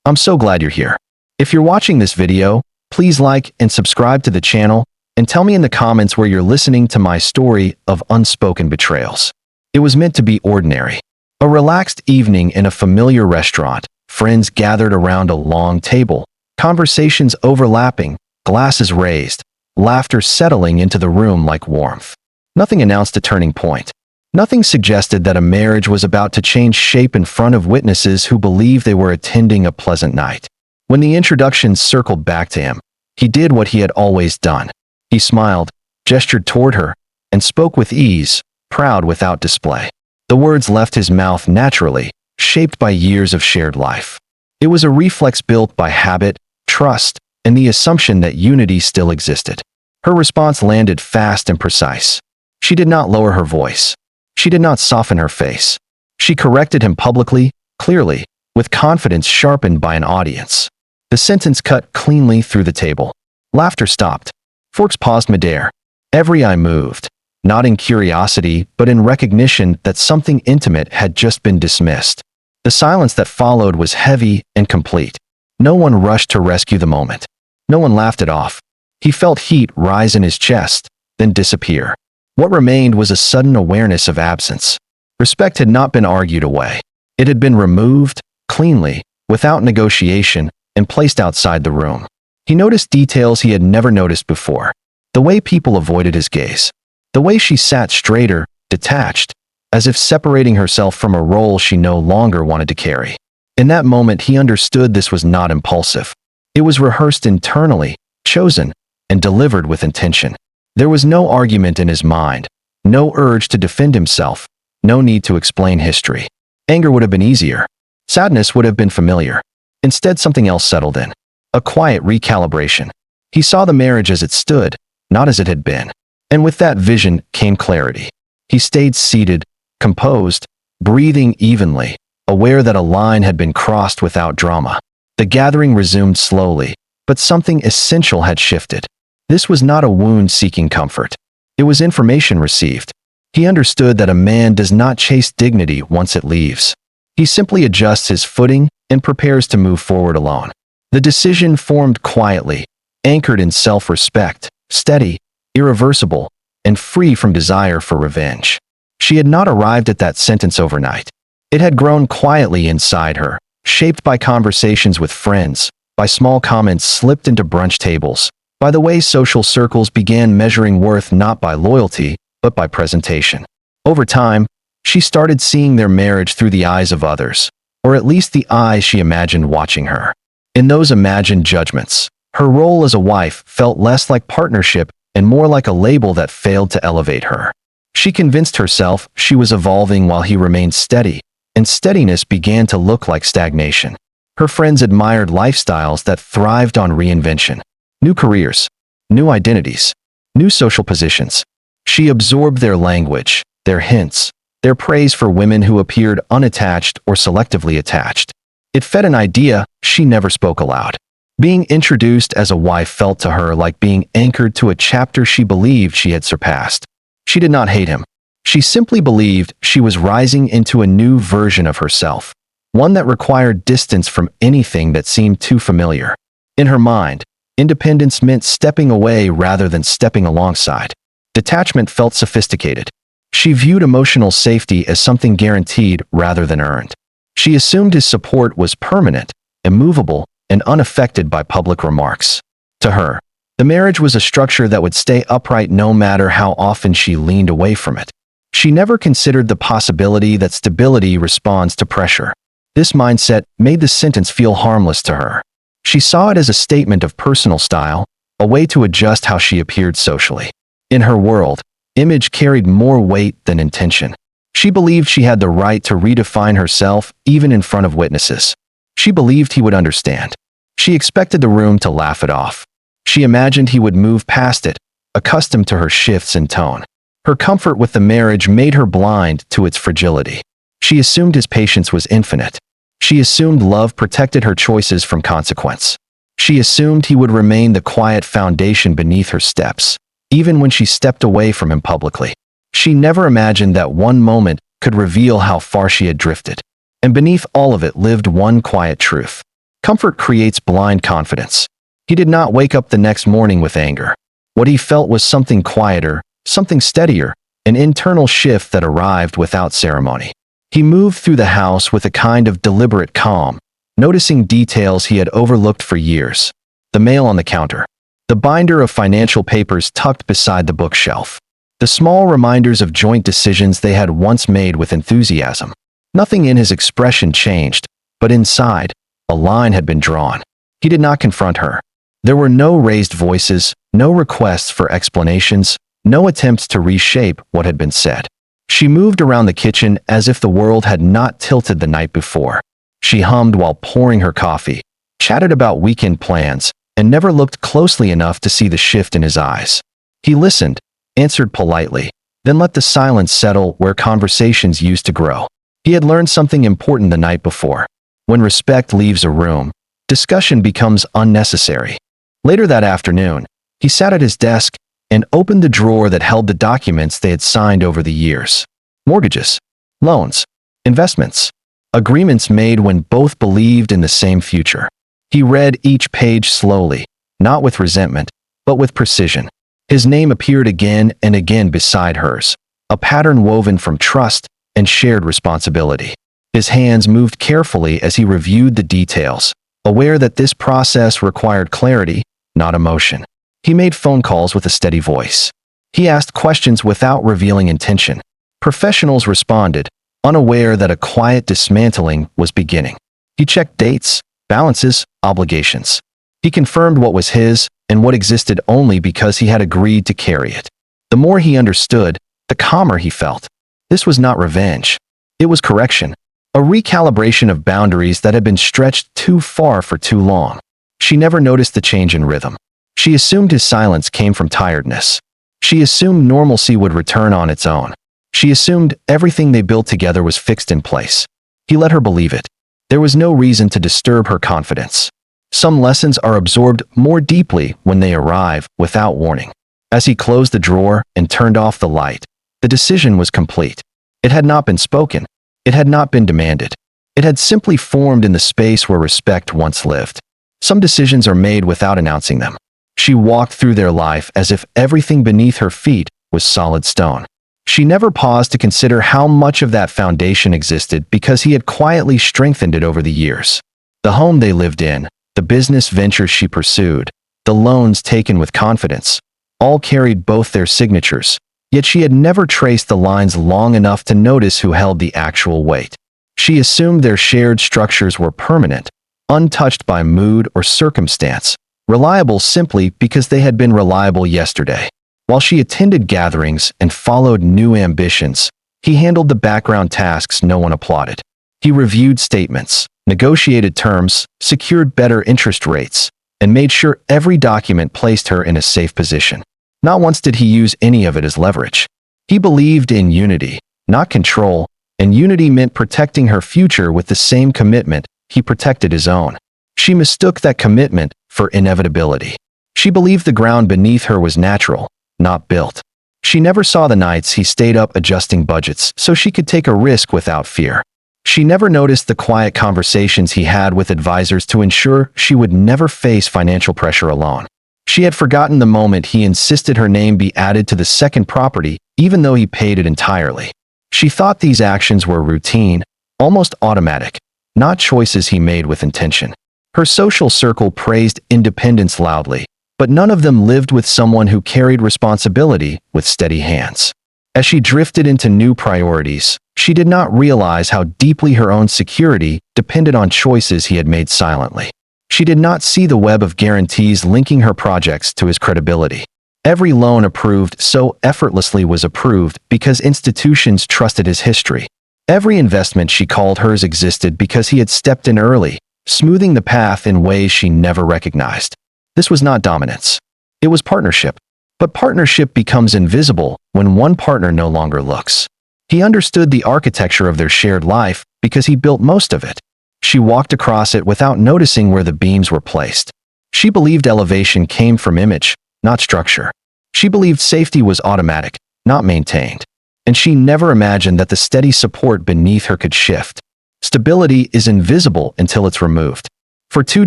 I'm so glad you're here. If you're watching this video, please like and subscribe to the channel and tell me in the comments where you're listening to my story of unspoken betrayals. It was meant to be ordinary. A relaxed evening in a familiar restaurant, friends gathered around a long table, conversations overlapping, glasses raised, laughter settling into the room like warmth. Nothing announced a turning point. Nothing suggested that a marriage was about to change shape in front of witnesses who believed they were attending a pleasant night. When the introductions circled back to him, he did what he had always done. He smiled, gestured toward her, and spoke with ease, proud without display. The words left his mouth naturally, shaped by years of shared life. It was a reflex built by habit, trust, and the assumption that unity still existed. Her response landed fast and precise. She did not lower her voice. She did not soften her face. She corrected him publicly, clearly, with confidence sharpened by an audience. The sentence cut cleanly through the table. Laughter stopped. Forks paused midair. Every eye moved, not in curiosity, but in recognition that something intimate had just been dismissed. The silence that followed was heavy and complete. No one rushed to rescue the moment. No one laughed it off. He felt heat rise in his chest, then disappear. What remained was a sudden awareness of absence. Respect had not been argued away. It had been removed, cleanly, without negotiation, and placed outside the room. He noticed details he had never noticed before. The way people avoided his gaze. The way she sat straighter, detached, as if separating herself from a role she no longer wanted to carry. In that moment he understood this was not impulsive. It was rehearsed internally, chosen, and delivered with intention. There was no argument in his mind, no urge to defend himself, no need to explain history. Anger would have been easier. Sadness would have been familiar. Instead, something else settled in. A quiet recalibration. He saw the marriage as it stood, not as it had been. And with that vision came clarity. He stayed seated, composed, breathing evenly, aware that a line had been crossed without drama. The gathering resumed slowly, but something essential had shifted. This was not a wound seeking comfort. It was information received. He understood that a man does not chase dignity once it leaves. He simply adjusts his footing and prepares to move forward alone. The decision formed quietly, anchored in self-respect, steady, irreversible, and free from desire for revenge. She had not arrived at that sentence overnight. It had grown quietly inside her, shaped by conversations with friends, by small comments slipped into brunch tables, by the way social circles began measuring worth not by loyalty, but by presentation. Over time, she started seeing their marriage through the eyes of others, or at least the eyes she imagined watching her. In those imagined judgments, her role as a wife felt less like partnership and more like a label that failed to elevate her. She convinced herself she was evolving while he remained steady, and steadiness began to look like stagnation. Her friends admired lifestyles that thrived on reinvention. New careers, new identities, new social positions. She absorbed their language, their hints, their praise for women who appeared unattached or selectively attached. It fed an idea she never spoke aloud. Being introduced as a wife felt to her like being anchored to a chapter she believed she had surpassed. She did not hate him. She simply believed she was rising into a new version of herself, one that required distance from anything that seemed too familiar. In her mind, independence meant stepping away rather than stepping alongside. Detachment felt sophisticated. She viewed emotional safety as something guaranteed rather than earned. She assumed his support was permanent, immovable, and unaffected by public remarks. To her, the marriage was a structure that would stay upright no matter how often she leaned away from it. She never considered the possibility that stability responds to pressure. This mindset made the sentence feel harmless to her. She saw it as a statement of personal style, a way to adjust how she appeared socially. In her world, image carried more weight than intention. She believed she had the right to redefine herself even in front of witnesses. She believed he would understand. She expected the room to laugh it off. She imagined he would move past it, accustomed to her shifts in tone. Her comfort with the marriage made her blind to its fragility. She assumed his patience was infinite. She assumed love protected her choices from consequence. She assumed he would remain the quiet foundation beneath her steps, even when she stepped away from him publicly. She never imagined that one moment could reveal how far she had drifted. And beneath all of it lived one quiet truth. Comfort creates blind confidence. He did not wake up the next morning with anger. What he felt was something quieter, something steadier, an internal shift that arrived without ceremony. He moved through the house with a kind of deliberate calm, noticing details he had overlooked for years. The mail on the counter. The binder of financial papers tucked beside the bookshelf. The small reminders of joint decisions they had once made with enthusiasm. Nothing in his expression changed, but inside, a line had been drawn. He did not confront her. There were no raised voices, no requests for explanations, no attempts to reshape what had been said. She moved around the kitchen as if the world had not tilted the night before. She hummed while pouring her coffee, chatted about weekend plans, and never looked closely enough to see the shift in his eyes. He listened, answered politely, then let the silence settle where conversations used to grow. He had learned something important the night before. When respect leaves a room, discussion becomes unnecessary. Later that afternoon, he sat at his desk and opened the drawer that held the documents they had signed over the years. Mortgages, loans, investments, agreements made when both believed in the same future. He read each page slowly, not with resentment, but with precision. His name appeared again and again beside hers, a pattern woven from trust and shared responsibility. His hands moved carefully as he reviewed the details, aware that this process required clarity, not emotion. He made phone calls with a steady voice. He asked questions without revealing intention. Professionals responded, unaware that a quiet dismantling was beginning. He checked dates, balances, obligations. He confirmed what was his and what existed only because he had agreed to carry it. The more he understood, the calmer he felt. This was not revenge. It was correction. A recalibration of boundaries that had been stretched too far for too long. She never noticed the change in rhythm. She assumed his silence came from tiredness. She assumed normalcy would return on its own. She assumed everything they built together was fixed in place. He let her believe it. There was no reason to disturb her confidence. Some lessons are absorbed more deeply when they arrive without warning. As he closed the drawer and turned off the light, the decision was complete. It had not been spoken. It had not been demanded. It had simply formed in the space where respect once lived. Some decisions are made without announcing them. She walked through their life as if everything beneath her feet was solid stone. She never paused to consider how much of that foundation existed because he had quietly strengthened it over the years. The home they lived in, the business ventures she pursued, the loans taken with confidence, all carried both their signatures, yet she had never traced the lines long enough to notice who held the actual weight. She assumed their shared structures were permanent, untouched by mood or circumstance, reliable simply because they had been reliable yesterday. While she attended gatherings and followed new ambitions, he handled the background tasks no one applauded. He reviewed statements, negotiated terms, secured better interest rates, and made sure every document placed her in a safe position. Not once did he use any of it as leverage. He believed in unity, not control, and unity meant protecting her future with the same commitment he protected his own. She mistook that commitment for inevitability. She believed the ground beneath her was natural, not built. She never saw the nights he stayed up adjusting budgets so she could take a risk without fear. She never noticed the quiet conversations he had with advisors to ensure she would never face financial pressure alone. She had forgotten the moment he insisted her name be added to the second property, even though he paid it entirely. She thought these actions were routine, almost automatic, not choices he made with intention. Her social circle praised independence loudly, but none of them lived with someone who carried responsibility with steady hands. As she drifted into new priorities, she did not realize how deeply her own security depended on choices he had made silently. She did not see the web of guarantees linking her projects to his credibility. Every loan approved so effortlessly was approved because institutions trusted his history. Every investment she called hers existed because he had stepped in early, smoothing the path in ways she never recognized. This was not dominance. It was partnership. But partnership becomes invisible when one partner no longer looks. He understood the architecture of their shared life because he built most of it. She walked across it without noticing where the beams were placed. She believed elevation came from image, not structure. She believed safety was automatic, not maintained. And she never imagined that the steady support beneath her could shift. Stability is invisible until it's removed. For 2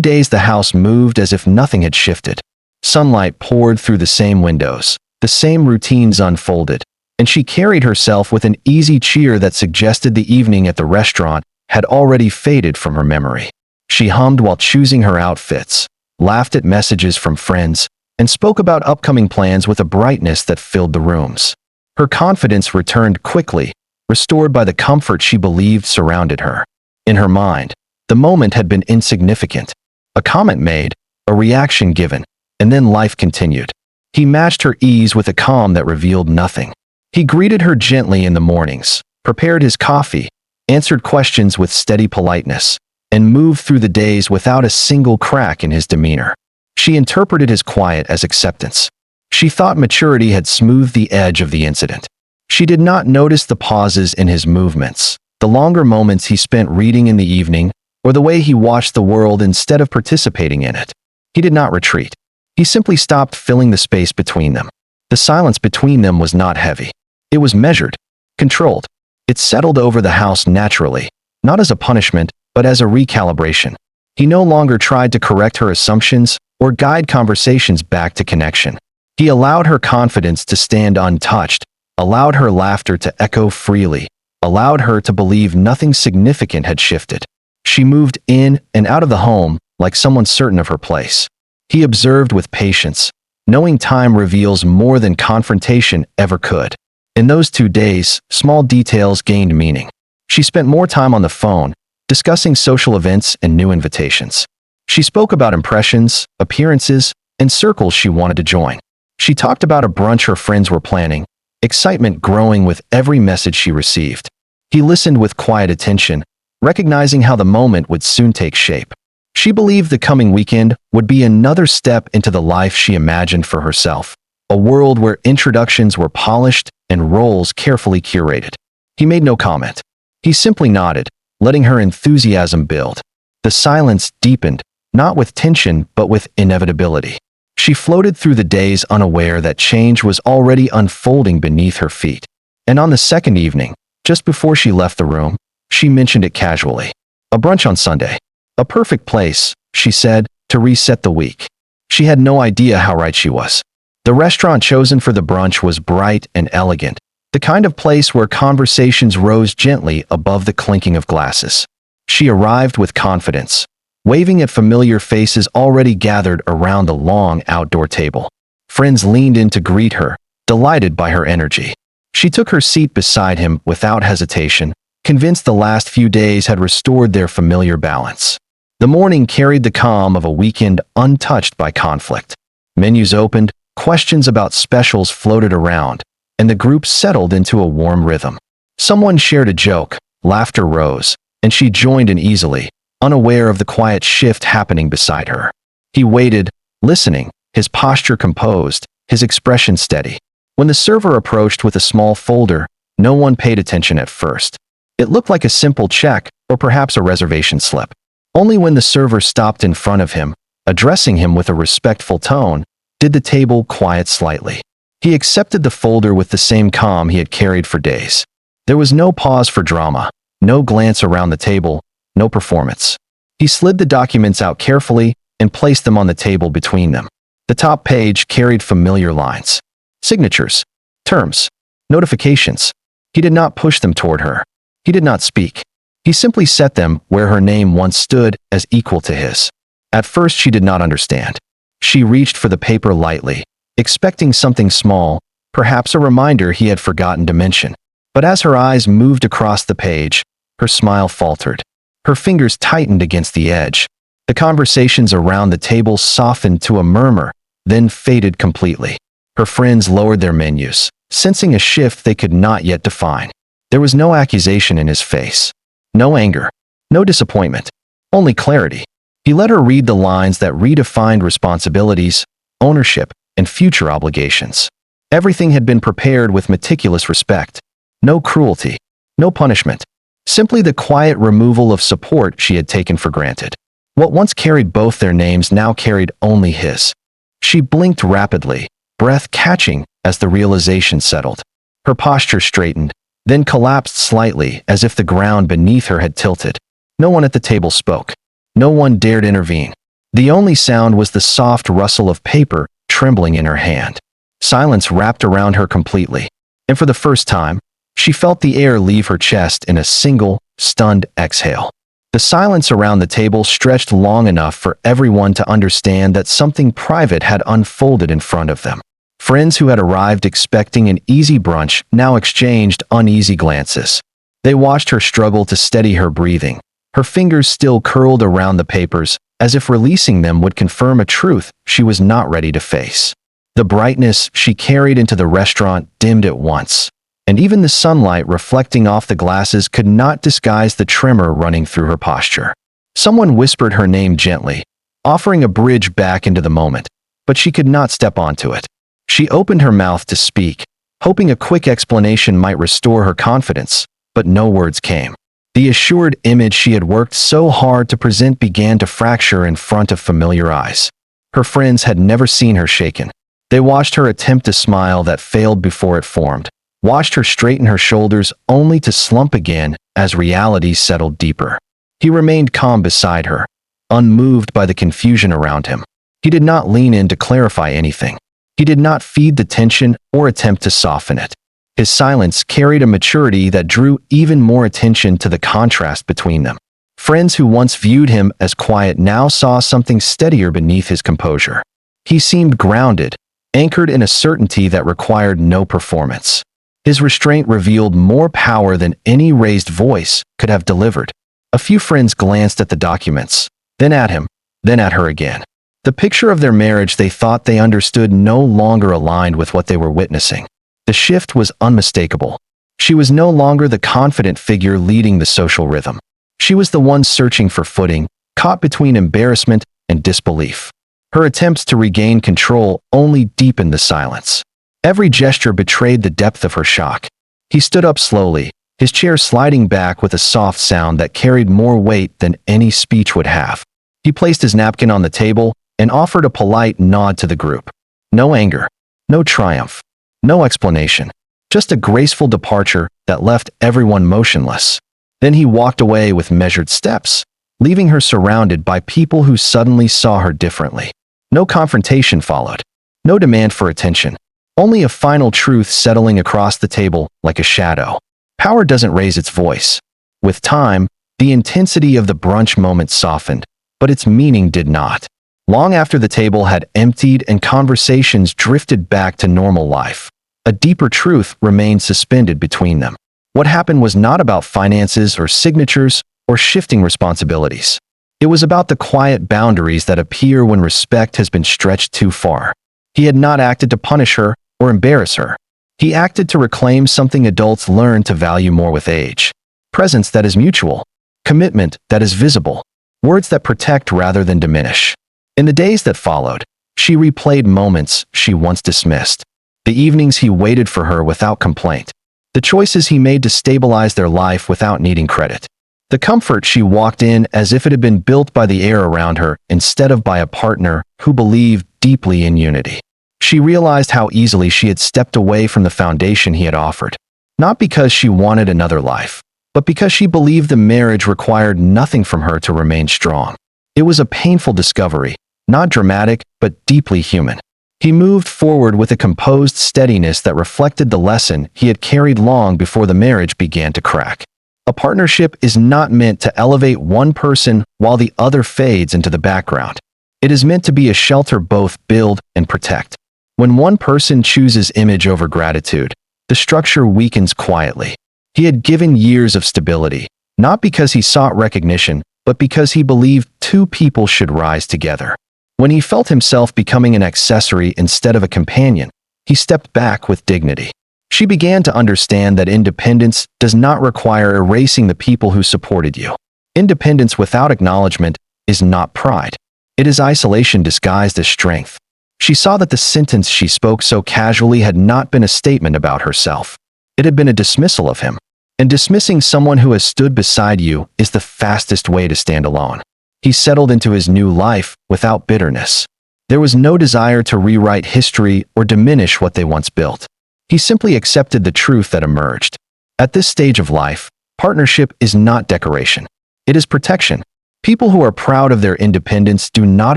days the house moved as if nothing had shifted. Sunlight poured through the same windows, the same routines unfolded, and she carried herself with an easy cheer that suggested the evening at the restaurant had already faded from her memory. She hummed while choosing her outfits, laughed at messages from friends, and spoke about upcoming plans with a brightness that filled the rooms. Her confidence returned quickly, restored by the comfort she believed surrounded her. In her mind, the moment had been insignificant. A comment made, a reaction given, and then life continued. He matched her ease with a calm that revealed nothing. He greeted her gently in the mornings, prepared his coffee, answered questions with steady politeness, and moved through the days without a single crack in his demeanor. She interpreted his quiet as acceptance. She thought maturity had smoothed the edge of the incident. She did not notice the pauses in his movements, the longer moments he spent reading in the evening, or the way he watched the world instead of participating in it. He did not retreat. He simply stopped filling the space between them. The silence between them was not heavy. It was measured, controlled. It settled over the house naturally, not as a punishment, but as a recalibration. He no longer tried to correct her assumptions or guide conversations back to connection. He allowed her confidence to stand untouched, allowed her laughter to echo freely, allowed her to believe nothing significant had shifted. She moved in and out of the home like someone certain of her place. He observed with patience, knowing time reveals more than confrontation ever could. In those 2 days, small details gained meaning. She spent more time on the phone, discussing social events and new invitations. She spoke about impressions, appearances, and circles she wanted to join. She talked about a brunch her friends were planning, excitement growing with every message she received. He listened with quiet attention, recognizing how the moment would soon take shape. She believed the coming weekend would be another step into the life she imagined for herself, a world where introductions were polished and roles carefully curated. He made no comment. He simply nodded, letting her enthusiasm build. The silence deepened, not with tension but with inevitability. She floated through the days unaware that change was already unfolding beneath her feet. And on the second evening, just before she left the room, she mentioned it casually. A brunch on Sunday. A perfect place, she said, to reset the week. She had no idea how right she was. The restaurant chosen for the brunch was bright and elegant, the kind of place where conversations rose gently above the clinking of glasses. She arrived with confidence, waving at familiar faces already gathered around the long outdoor table. Friends leaned in to greet her, delighted by her energy. She took her seat beside him without hesitation, convinced the last few days had restored their familiar balance. The morning carried the calm of a weekend untouched by conflict. Menus opened, questions about specials floated around, and the group settled into a warm rhythm. Someone shared a joke, laughter rose, and she joined in easily, unaware of the quiet shift happening beside her. He waited, listening, his posture composed, his expression steady. When the server approached with a small folder, no one paid attention at first. It looked like a simple check, or perhaps a reservation slip. Only when the server stopped in front of him, addressing him with a respectful tone, did the table quiet slightly. He accepted the folder with the same calm he had carried for days. There was no pause for drama, no glance around the table, no performance. He slid the documents out carefully and placed them on the table between them. The top page carried familiar lines. Signatures, terms, notifications. He did not push them toward her. He did not speak. He simply set them where her name once stood as equal to his. At first she did not understand. She reached for the paper lightly, expecting something small, perhaps a reminder he had forgotten to mention. But as her eyes moved across the page, her smile faltered. Her fingers tightened against the edge. The conversations around the table softened to a murmur, then faded completely. Her friends lowered their menus, sensing a shift they could not yet define. There was no accusation in his face. No anger. No disappointment. Only clarity. He let her read the lines that redefined responsibilities, ownership, and future obligations. Everything had been prepared with meticulous respect. No cruelty. No punishment. Simply the quiet removal of support she had taken for granted. What once carried both their names now carried only his. She blinked rapidly, breath catching as the realization settled. Her posture straightened, then collapsed slightly as if the ground beneath her had tilted. No one at the table spoke. No one dared intervene. The only sound was the soft rustle of paper trembling in her hand. Silence wrapped around her completely, and for the first time, she felt the air leave her chest in a single, stunned exhale. The silence around the table stretched long enough for everyone to understand that something private had unfolded in front of them. Friends who had arrived expecting an easy brunch now exchanged uneasy glances. They watched her struggle to steady her breathing, her fingers still curled around the papers, as if releasing them would confirm a truth she was not ready to face. The brightness she carried into the restaurant dimmed at once, and even the sunlight reflecting off the glasses could not disguise the tremor running through her posture. Someone whispered her name gently, offering a bridge back into the moment, but she could not step onto it. She opened her mouth to speak, hoping a quick explanation might restore her confidence, but no words came. The assured image she had worked so hard to present began to fracture in front of familiar eyes. Her friends had never seen her shaken. They watched her attempt to smile that failed before it formed, watched her straighten her shoulders only to slump again as reality settled deeper. He remained calm beside her, unmoved by the confusion around him. He did not lean in to clarify anything. He did not feed the tension or attempt to soften it. His silence carried a maturity that drew even more attention to the contrast between them. Friends who once viewed him as quiet now saw something steadier beneath his composure. He seemed grounded, anchored in a certainty that required no performance. His restraint revealed more power than any raised voice could have delivered. A few friends glanced at the documents, then at him, then at her again. The picture of their marriage they thought they understood no longer aligned with what they were witnessing. The shift was unmistakable. She was no longer the confident figure leading the social rhythm. She was the one searching for footing, caught between embarrassment and disbelief. Her attempts to regain control only deepened the silence. Every gesture betrayed the depth of her shock. He stood up slowly, his chair sliding back with a soft sound that carried more weight than any speech would have. He placed his napkin on the table and offered a polite nod to the group. No anger, no triumph, no explanation, just a graceful departure that left everyone motionless. Then he walked away with measured steps, leaving her surrounded by people who suddenly saw her differently. No confrontation followed, no demand for attention, only a final truth settling across the table like a shadow. Power doesn't raise its voice. With time, the intensity of the brunch moment softened, but its meaning did not. Long after the table had emptied and conversations drifted back to normal life, a deeper truth remained suspended between them. What happened was not about finances or signatures or shifting responsibilities. It was about the quiet boundaries that appear when respect has been stretched too far. He had not acted to punish her or embarrass her. He acted to reclaim something adults learn to value more with age. Presence that is mutual, commitment that is visible, words that protect rather than diminish. In the days that followed, she replayed moments she once dismissed. The evenings he waited for her without complaint. The choices he made to stabilize their life without needing credit. The comfort she walked in as if it had been built by the air around her instead of by a partner who believed deeply in unity. She realized how easily she had stepped away from the foundation he had offered. Not because she wanted another life, but because she believed the marriage required nothing from her to remain strong. It was a painful discovery, not dramatic, but deeply human. He moved forward with a composed steadiness that reflected the lesson he had carried long before the marriage began to crack. A partnership is not meant to elevate one person while the other fades into the background. It is meant to be a shelter both build and protect. When one person chooses image over gratitude, the structure weakens quietly. He had given years of stability, not because he sought recognition, but because he believed two people should rise together. When he felt himself becoming an accessory instead of a companion, he stepped back with dignity. She began to understand that independence does not require erasing the people who supported you. Independence without acknowledgement is not pride. It is isolation disguised as strength. She saw that the sentence she spoke so casually had not been a statement about herself. It had been a dismissal of him. And dismissing someone who has stood beside you is the fastest way to stand alone. He settled into his new life without bitterness. There was no desire to rewrite history or diminish what they once built. He simply accepted the truth that emerged. At this stage of life, partnership is not decoration. It is protection. People who are proud of their independence do not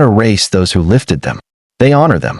erase those who lifted them. They honor them.